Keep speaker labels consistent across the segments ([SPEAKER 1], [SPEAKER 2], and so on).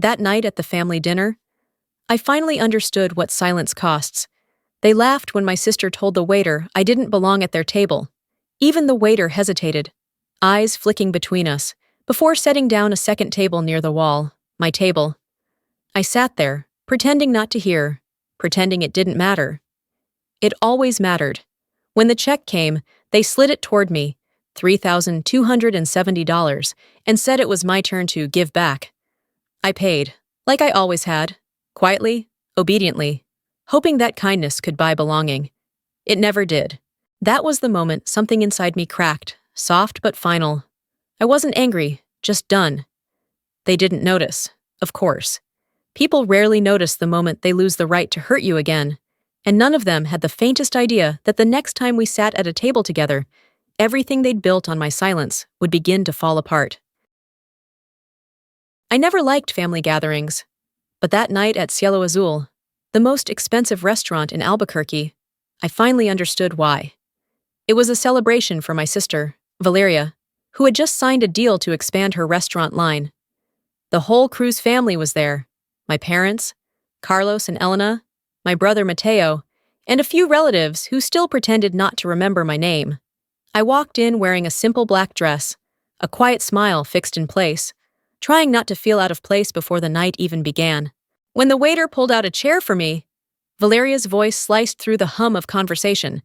[SPEAKER 1] That night at the family dinner, I finally understood what silence costs. They laughed when my sister told the waiter I didn't belong at their table. Even the waiter hesitated, eyes flicking between us, before setting down a second table near the wall, my table. I sat there, pretending not to hear, pretending it didn't matter. It always mattered. When the check came, they slid it toward me, $3,270, and said it was my turn to give back. I paid, like I always had, quietly, obediently, hoping that kindness could buy belonging. It never did. That was the moment something inside me cracked, soft but final. I wasn't angry, just done. They didn't notice, of course. People rarely notice the moment they lose the right to hurt you again, and none of them had the faintest idea that the next time we sat at a table together, everything they'd built on my silence would begin to fall apart. I never liked family gatherings, but that night at Cielo Azul, the most expensive restaurant in Albuquerque, I finally understood why. It was a celebration for my sister, Valeria, who had just signed a deal to expand her restaurant line. The whole Cruz family was there, my parents, Carlos and Elena, my brother Mateo, and a few relatives who still pretended not to remember my name. I walked in wearing a simple black dress, a quiet smile fixed in place, trying not to feel out of place before the night even began. When the waiter pulled out a chair for me, Valeria's voice sliced through the hum of conversation,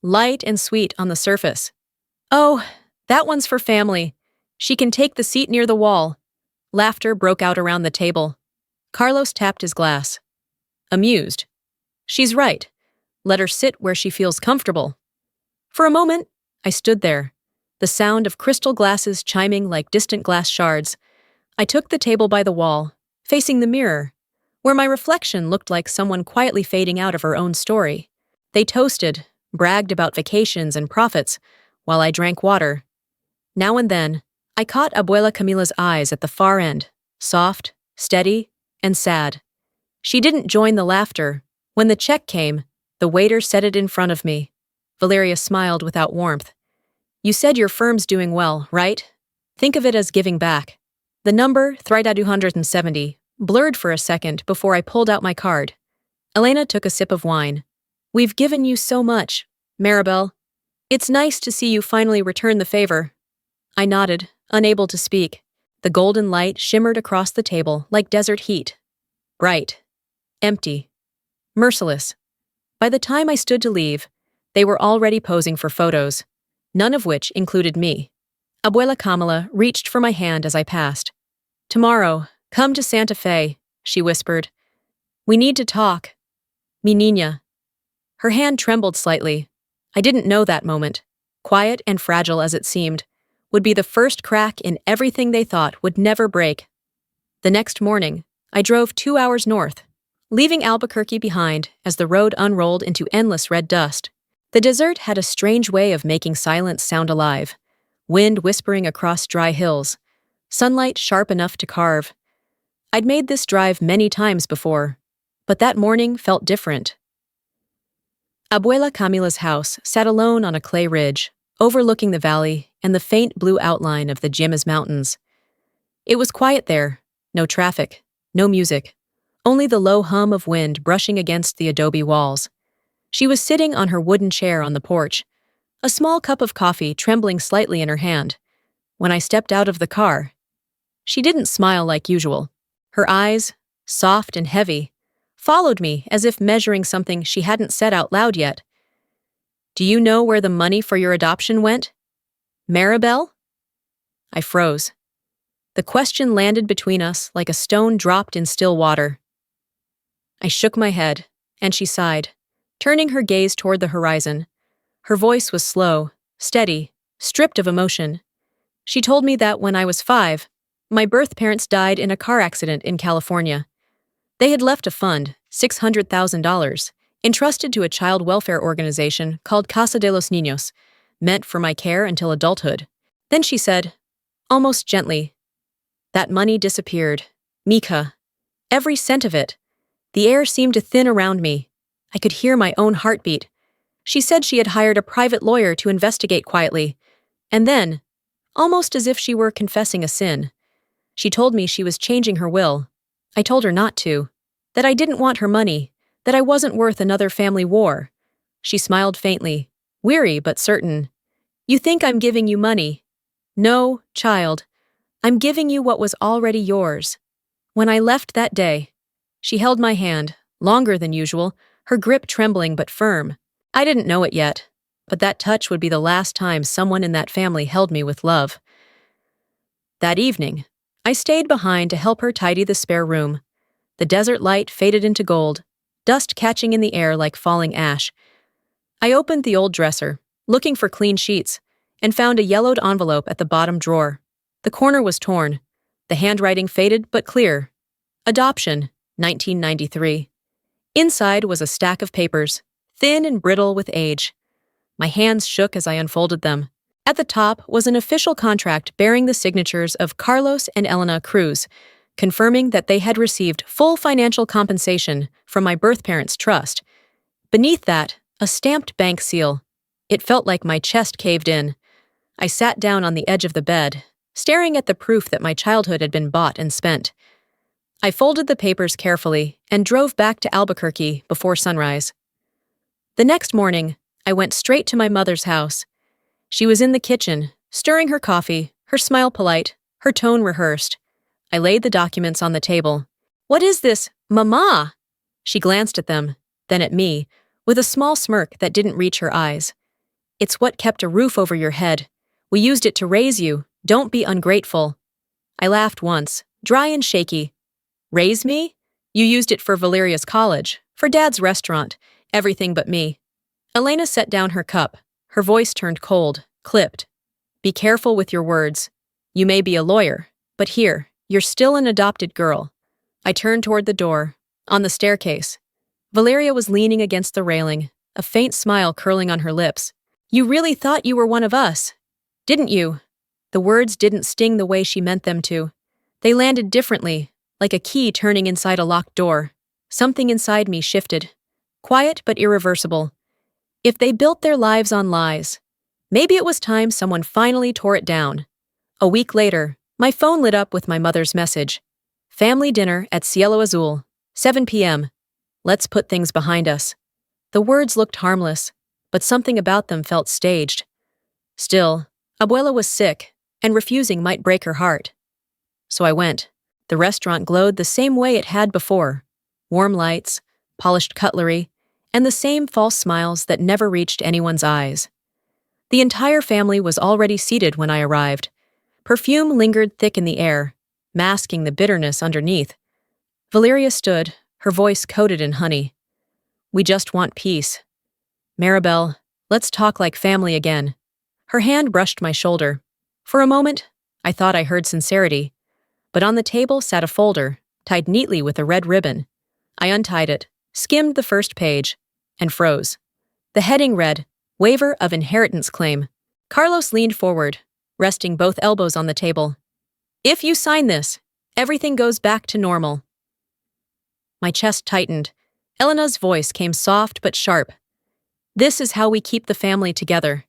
[SPEAKER 1] light and sweet on the surface. "Oh, that one's for family. She can take the seat near the wall." Laughter broke out around the table. Carlos tapped his glass. Amused. "She's right. Let her sit where she feels comfortable." For a moment, I stood there, the sound of crystal glasses chiming like distant glass shards. I took the table by the wall, facing the mirror, where my reflection looked like someone quietly fading out of her own story. They toasted, bragged about vacations and profits, while I drank water. Now and then, I caught Abuela Camila's eyes at the far end, soft, steady, and sad. She didn't join the laughter. When the check came, the waiter set it in front of me. Valeria smiled without warmth. "You said your firm's doing well, right? Think of it as giving back." The number, 3,270, blurred for a second before I pulled out my card. Elena took a sip of wine. "We've given you so much, Maribel. It's nice to see you finally return the favor." I nodded, unable to speak. The golden light shimmered across the table like desert heat. Bright. Empty. Merciless. By the time I stood to leave, they were already posing for photos, none of which included me. Abuela Camila reached for my hand as I passed. "Tomorrow, come to Santa Fe," she whispered. "We need to talk. Mi niña." Her hand trembled slightly. I didn't know that moment, quiet and fragile as it seemed, would be the first crack in everything they thought would never break. The next morning, I drove 2 hours north, leaving Albuquerque behind as the road unrolled into endless red dust. The desert had a strange way of making silence sound alive, wind whispering across dry hills, sunlight sharp enough to carve. I'd made this drive many times before, but that morning felt different. Abuela Camila's house sat alone on a clay ridge, overlooking the valley and the faint blue outline of the Jemez Mountains. It was quiet there, no traffic, no music, only the low hum of wind brushing against the adobe walls. She was sitting on her wooden chair on the porch, a small cup of coffee trembling slightly in her hand. When I stepped out of the car, she didn't smile like usual. Her eyes, soft and heavy, followed me as if measuring something she hadn't said out loud yet. "Do you know where the money for your adoption went, Maribel?" I froze. The question landed between us like a stone dropped in still water. I shook my head, and she sighed, turning her gaze toward the horizon. Her voice was slow, steady, stripped of emotion. She told me that when I was 5, my birth parents died in a car accident in California. They had left a fund, $600,000, entrusted to a child welfare organization called Casa de los Niños, meant for my care until adulthood. Then she said, almost gently, "That money disappeared. Mika. Every cent of it." The air seemed to thin around me. I could hear my own heartbeat. She said she had hired a private lawyer to investigate quietly, and then, almost as if she were confessing a sin, she told me she was changing her will. I told her not to, that I didn't want her money, that I wasn't worth another family war. She smiled faintly, weary but certain. You think I'm giving you money? No, child. I'm giving you what was already yours. When I left that day, she held my hand, longer than usual, her grip trembling but firm. I didn't know it yet, but that touch would be the last time someone in that family held me with love. That evening, I stayed behind to help her tidy the spare room. The desert light faded into gold, dust catching in the air like falling ash. I opened the old dresser, looking for clean sheets, and found a yellowed envelope at the bottom drawer. The corner was torn, the handwriting faded but clear. Adoption, 1993. Inside was a stack of papers, thin and brittle with age. My hands shook as I unfolded them. At the top was an official contract bearing the signatures of Carlos and Elena Cruz, confirming that they had received full financial compensation from my birth parents' trust. Beneath that, a stamped bank seal. It felt like my chest caved in. I sat down on the edge of the bed, staring at the proof that my childhood had been bought and spent. I folded the papers carefully and drove back to Albuquerque before sunrise. The next morning, I went straight to my mother's house. She was in the kitchen, stirring her coffee, her smile polite, her tone rehearsed. I laid the documents on the table. What is this, Mama? She glanced at them, then at me, with a small smirk that didn't reach her eyes. It's what kept a roof over your head. We used it to raise you. Don't be ungrateful. I laughed once, dry and shaky. Raise me? You used it for Valeria's college, for Dad's restaurant, everything but me. Elena set down her cup. Her voice turned cold, clipped. Be careful with your words. You may be a lawyer, but here, you're still an adopted girl. I turned toward the door. On the staircase, Valeria was leaning against the railing, a faint smile curling on her lips. You really thought you were one of us, didn't you? The words didn't sting the way she meant them to. They landed differently, like a key turning inside a locked door. Something inside me shifted. Quiet but irreversible. If they built their lives on lies, maybe it was time someone finally tore it down. A week later, my phone lit up with my mother's message. Family dinner at Cielo Azul, 7 p.m. Let's put things behind us. The words looked harmless, but something about them felt staged. Still, Abuela was sick, and refusing might break her heart. So I went. The restaurant glowed the same way it had before. Warm lights, polished cutlery, and the same false smiles that never reached anyone's eyes. The entire family was already seated when I arrived. Perfume lingered thick in the air, masking the bitterness underneath. Valeria stood, her voice coated in honey. We just want peace. Maribel, let's talk like family again. Her hand brushed my shoulder. For a moment, I thought I heard sincerity. But on the table sat a folder, tied neatly with a red ribbon. I untied it, skimmed the first page, and froze. The heading read, Waiver of Inheritance Claim. Carlos leaned forward, resting both elbows on the table. If you sign this, everything goes back to normal. My chest tightened. Elena's voice came soft but sharp. This is how we keep the family together.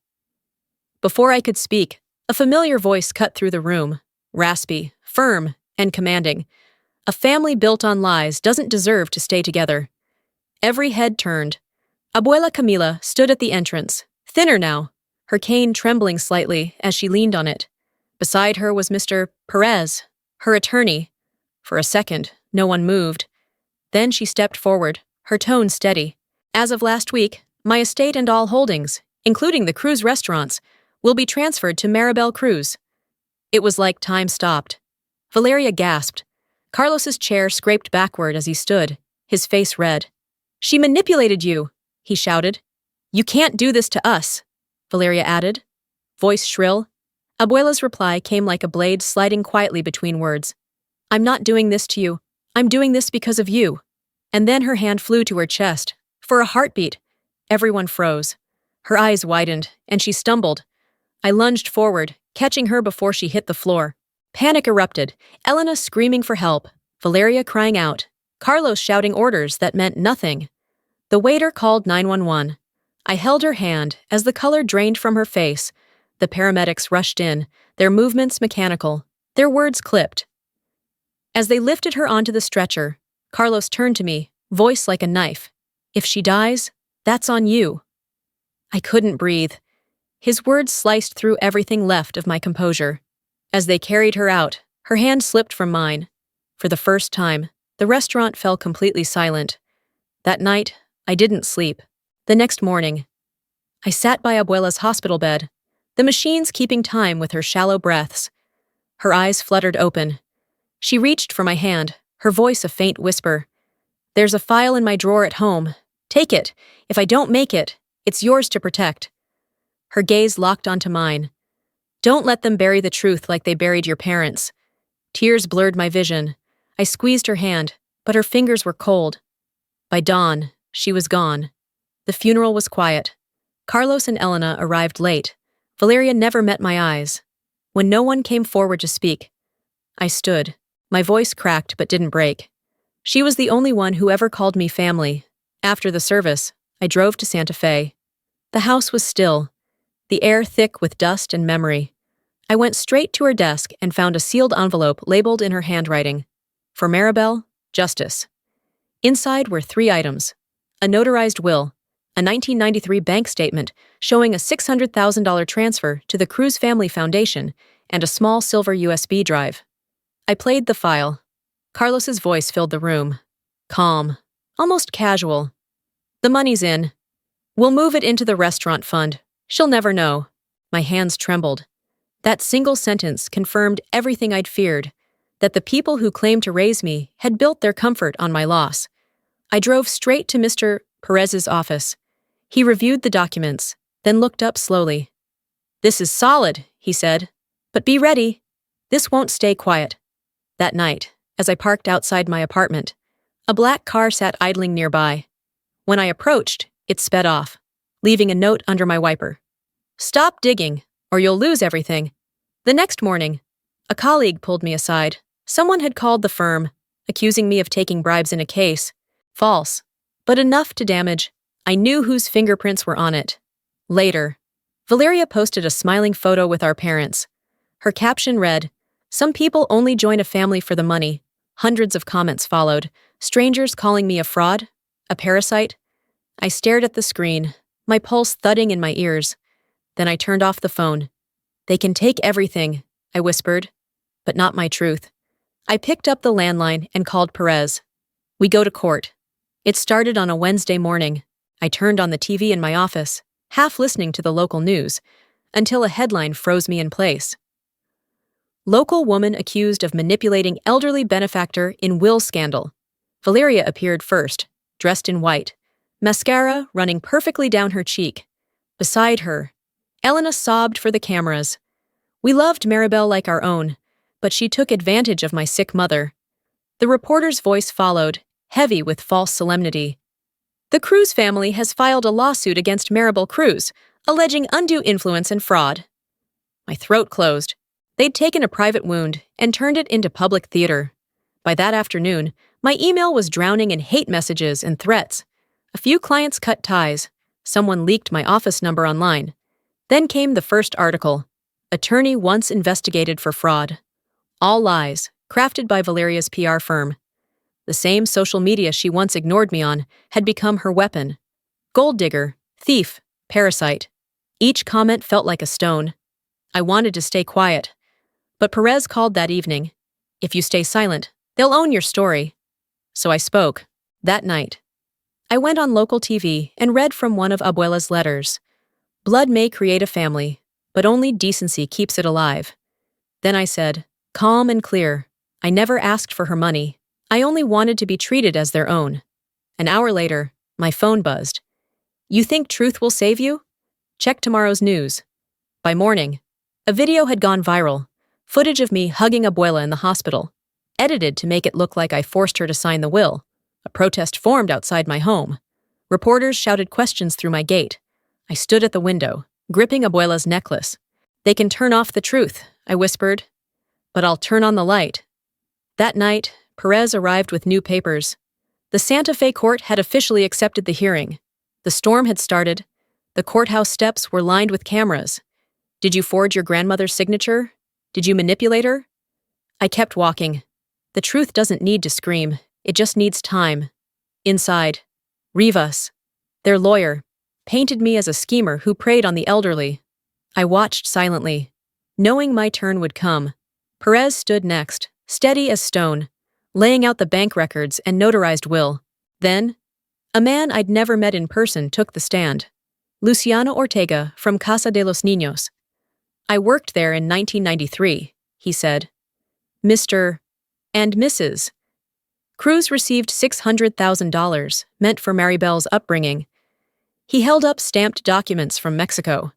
[SPEAKER 1] Before I could speak, a familiar voice cut through the room, raspy, firm, and commanding. A family built on lies doesn't deserve to stay together. Every head turned. Abuela Camila stood at the entrance, thinner now, her cane trembling slightly as she leaned on it. Beside her was Mr. Perez, her attorney. For a second, no one moved. Then she stepped forward, her tone steady. As of last week, my estate and all holdings, including the Cruz restaurants, will be transferred to Maribel Cruz. It was like time stopped. Valeria gasped. Carlos's chair scraped backward as he stood, his face red. She manipulated you, he shouted. You can't do this to us, Valeria added, voice shrill. Abuela's reply came like a blade sliding quietly between words. I'm not doing this to you. I'm doing this because of you. And then her hand flew to her chest. For a heartbeat, everyone froze. Her eyes widened, and she stumbled. I lunged forward, catching her before she hit the floor. Panic erupted, Elena screaming for help, Valeria crying out, Carlos shouting orders that meant nothing. The waiter called 911. I held her hand as the color drained from her face. The paramedics rushed in, their movements mechanical, their words clipped. As they lifted her onto the stretcher, Carlos turned to me, voice like a knife. "If she dies, that's on you." I couldn't breathe. His words sliced through everything left of my composure. As they carried her out, her hand slipped from mine. For the first time, the restaurant fell completely silent. That night, I didn't sleep. The next morning, I sat by Abuela's hospital bed, the machines keeping time with her shallow breaths. Her eyes fluttered open. She reached for my hand, her voice a faint whisper. "There's a file in my drawer at home. Take it. If I don't make it, it's yours to protect." Her gaze locked onto mine. "Don't let them bury the truth like they buried your parents." Tears blurred my vision. I squeezed her hand, but her fingers were cold. By dawn, she was gone. The funeral was quiet. Carlos and Elena arrived late. Valeria never met my eyes. When no one came forward to speak, I stood. My voice cracked but didn't break. She was the only one who ever called me family. After the service, I drove to Santa Fe. The house was still, the air thick with dust and memory. I went straight to her desk and found a sealed envelope labeled in her handwriting. For Maribel, justice. Inside were 3 items: a notarized will, a 1993 bank statement showing a $600,000 transfer to the Cruz Family Foundation, and a small silver USB drive. I played the file. Carlos's voice filled the room. Calm, almost casual. "The money's in. We'll move it into the restaurant fund. She'll never know." My hands trembled. That single sentence confirmed everything I'd feared, that the people who claimed to raise me had built their comfort on my loss. I drove straight to Mr. Perez's office. He reviewed the documents, then looked up slowly. "This is solid," he said. "But be ready. This won't stay quiet." That night, as I parked outside my apartment, a black car sat idling nearby. When I approached, it sped off, leaving a note under my wiper. "Stop digging, or you'll lose everything." The next morning, a colleague pulled me aside. Someone had called the firm, accusing me of taking bribes in a case. False, but enough to damage. I knew whose fingerprints were on it. Later, Valeria posted a smiling photo with our parents. Her caption read, "Some people only join a family for the money." Hundreds of comments followed, strangers calling me a fraud, a parasite. I stared at the screen, my pulse thudding in my ears. Then I turned off the phone. "They can take everything," I whispered, "but not my truth." I picked up the landline and called Perez. "We go to court." It started on a Wednesday morning. I turned on the TV in my office, half listening to the local news, until a headline froze me in place. Local woman accused of manipulating elderly benefactor in will scandal. Valeria appeared first, dressed in white, mascara running perfectly down her cheek. Beside her, Elena sobbed for the cameras. "We loved Maribel like our own, but she took advantage of my sick mother." The reporter's voice followed, heavy with false solemnity. "The Cruz family has filed a lawsuit against Maribel Cruz, alleging undue influence and fraud." My throat closed. They'd taken a private wound and turned it into public theater. By that afternoon, my email was drowning in hate messages and threats. A few clients cut ties. Someone leaked my office number online. Then came the first article. Attorney once investigated for fraud. All lies, crafted by Valeria's PR firm. The same social media she once ignored me on had become her weapon. Gold digger, thief, parasite. Each comment felt like a stone. I wanted to stay quiet. But Perez called that evening. "If you stay silent, they'll own your story." So I spoke. That night, I went on local TV and read from one of Abuela's letters. "Blood may create a family, but only decency keeps it alive." Then I said, calm and clear, I never asked for her money. I only wanted to be treated as their own. An hour later, my phone buzzed. "You think truth will save you? Check tomorrow's news." By morning, a video had gone viral. Footage of me hugging Abuela in the hospital, edited to make it look like I forced her to sign the will. A protest formed outside my home. Reporters shouted questions through my gate. I stood at the window, gripping Abuela's necklace. "They can turn off the truth," I whispered, "but I'll turn on the light." That night, Perez arrived with new papers. The Santa Fe court had officially accepted the hearing. The storm had started. The courthouse steps were lined with cameras. "Did you forge your grandmother's signature? Did you manipulate her?" I kept walking. The truth doesn't need to scream, it just needs time. Inside, Rivas, their lawyer, painted me as a schemer who preyed on the elderly. I watched silently, knowing my turn would come. Perez stood next, steady as stone, laying out the bank records and notarized will. Then, a man I'd never met in person took the stand. Luciano Ortega from Casa de los Niños. I worked there in 1993, he said. Mr. and Mrs. Cruz received $600,000, meant for Maribel's upbringing. He held up stamped documents from Mexico.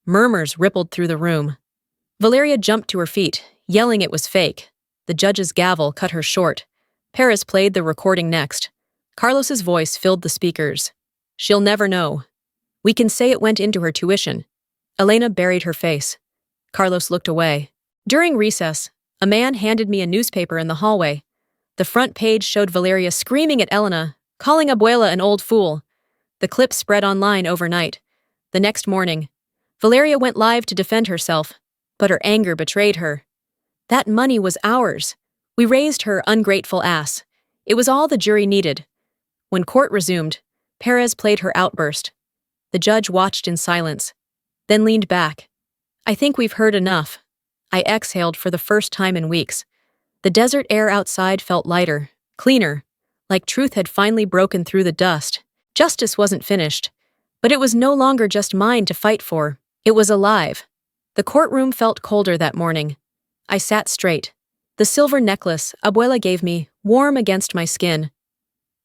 [SPEAKER 1] Murmurs rippled through the room. Valeria jumped to her feet, yelling it was fake. The judge's gavel cut her short. Perez played the recording next. Carlos's voice filled the speakers. She'll never know. We can say it went into her tuition. Elena buried her face. Carlos looked away. During recess, a man handed me a newspaper in the hallway. The front page showed Valeria screaming at Elena, calling Abuela an old fool. The clip spread online overnight. The next morning, Valeria went live to defend herself, but her anger betrayed her. That money was ours. We raised her ungrateful ass. It was all the jury needed. When court resumed, Perez played her outburst. The judge watched in silence, then leaned back. I think we've heard enough. I exhaled for the first time in weeks. The desert air outside felt lighter, cleaner, like truth had finally broken through the dust. Justice wasn't finished, but it was no longer just mine to fight for. It was alive. The courtroom felt colder that morning. I sat straight. The silver necklace Abuela gave me, warm against my skin.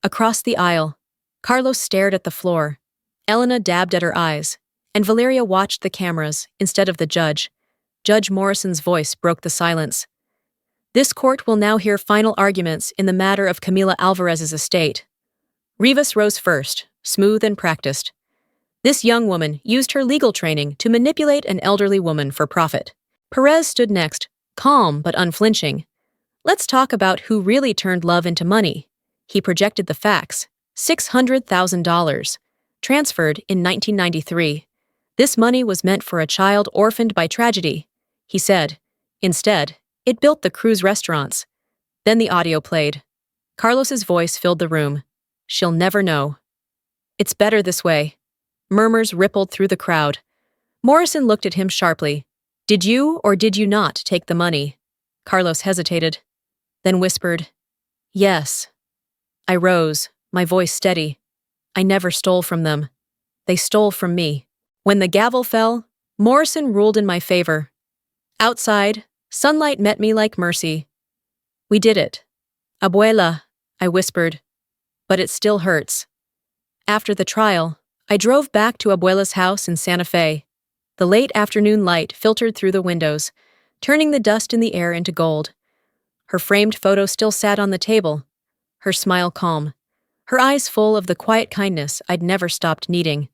[SPEAKER 1] Across the aisle, Carlos stared at the floor. Elena dabbed at her eyes, and Valeria watched the cameras instead of the judge. Judge Morrison's voice broke the silence. This court will now hear final arguments in the matter of Camila Alvarez's estate. Rivas rose first, smooth and practiced. This young woman used her legal training to manipulate an elderly woman for profit. Perez stood next, calm but unflinching. Let's talk about who really turned love into money. He projected the facts. $600,000. Transferred in 1993. This money was meant for a child orphaned by tragedy, he said. Instead, it built the Cruz restaurants. Then the audio played. Carlos's voice filled the room. She'll never know. It's better this way. Murmurs rippled through the crowd. Morrison looked at him sharply. Did you or did you not take the money? Carlos hesitated, then whispered, Yes. I rose, my voice steady. I never stole from them. They stole from me. When the gavel fell, Morrison ruled in my favor. Outside, sunlight met me like mercy. We did it. Abuela, I whispered, but it still hurts. After the trial, I drove back to Abuela's house in Santa Fe. The late afternoon light filtered through the windows, turning the dust in the air into gold. Her framed photo still sat on the table, her smile calm, her eyes full of the quiet kindness I'd never stopped needing.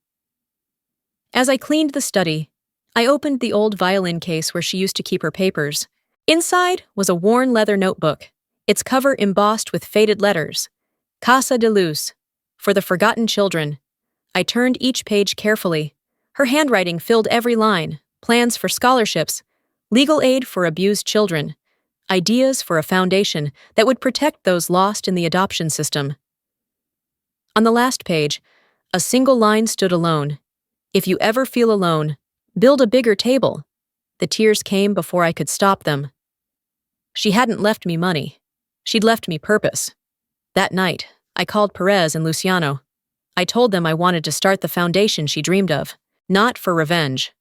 [SPEAKER 1] As I cleaned the study, I opened the old violin case where she used to keep her papers. Inside was a worn leather notebook, its cover embossed with faded letters. Casa de Luz, for the forgotten children. I turned each page carefully. Her handwriting filled every line, plans for scholarships, legal aid for abused children, ideas for a foundation that would protect those lost in the adoption system. On the last page, a single line stood alone. If you ever feel alone, build a bigger table. The tears came before I could stop them. She hadn't left me money. She'd left me purpose. That night, I called Perez and Luciano. I told them I wanted to start the foundation she dreamed of, not for revenge.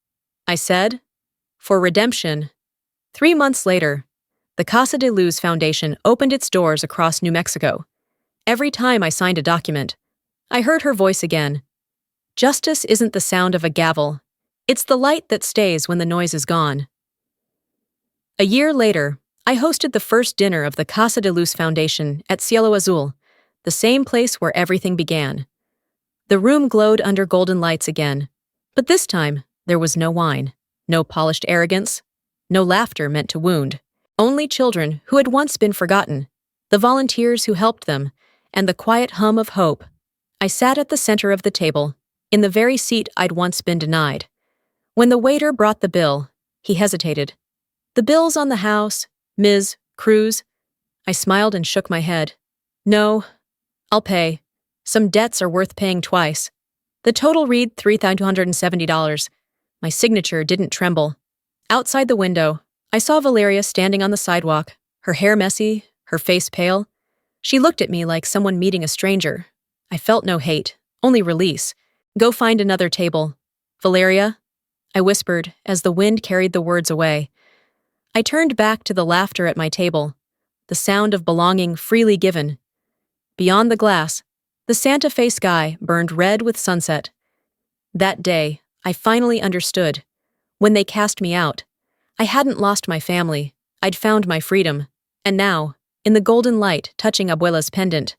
[SPEAKER 1] I said, for redemption. 3 months later, the Casa de Luz Foundation opened its doors across New Mexico. Every time I signed a document, I heard her voice again. Justice isn't the sound of a gavel. It's the light that stays when the noise is gone. A year later, I hosted the first dinner of the Casa de Luz Foundation at Cielo Azul, the same place where everything began. The room glowed under golden lights again, but this time there was no wine, no polished arrogance, no laughter meant to wound. Only children who had once been forgotten, the volunteers who helped them, and the quiet hum of hope. I sat at the center of the table, in the very seat I'd once been denied. When the waiter brought the bill, he hesitated. The bill's on the house, Ms. Cruz. I smiled and shook my head. No, I'll pay. Some debts are worth paying twice. The total read $3,270. My signature didn't tremble. Outside the window, I saw Valeria standing on the sidewalk, her hair messy, her face pale. She looked at me like someone meeting a stranger. I felt no hate, only release. Go find another table. Valeria? I whispered as the wind carried the words away. I turned back to the laughter at my table, the sound of belonging freely given. Beyond the glass, the Santa Fe sky burned red with sunset. That day, I finally understood. When they cast me out, I hadn't lost my family. I'd found my freedom. And now, in the golden light touching Abuela's pendant,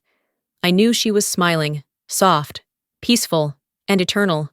[SPEAKER 1] I knew she was smiling, soft, peaceful, and eternal.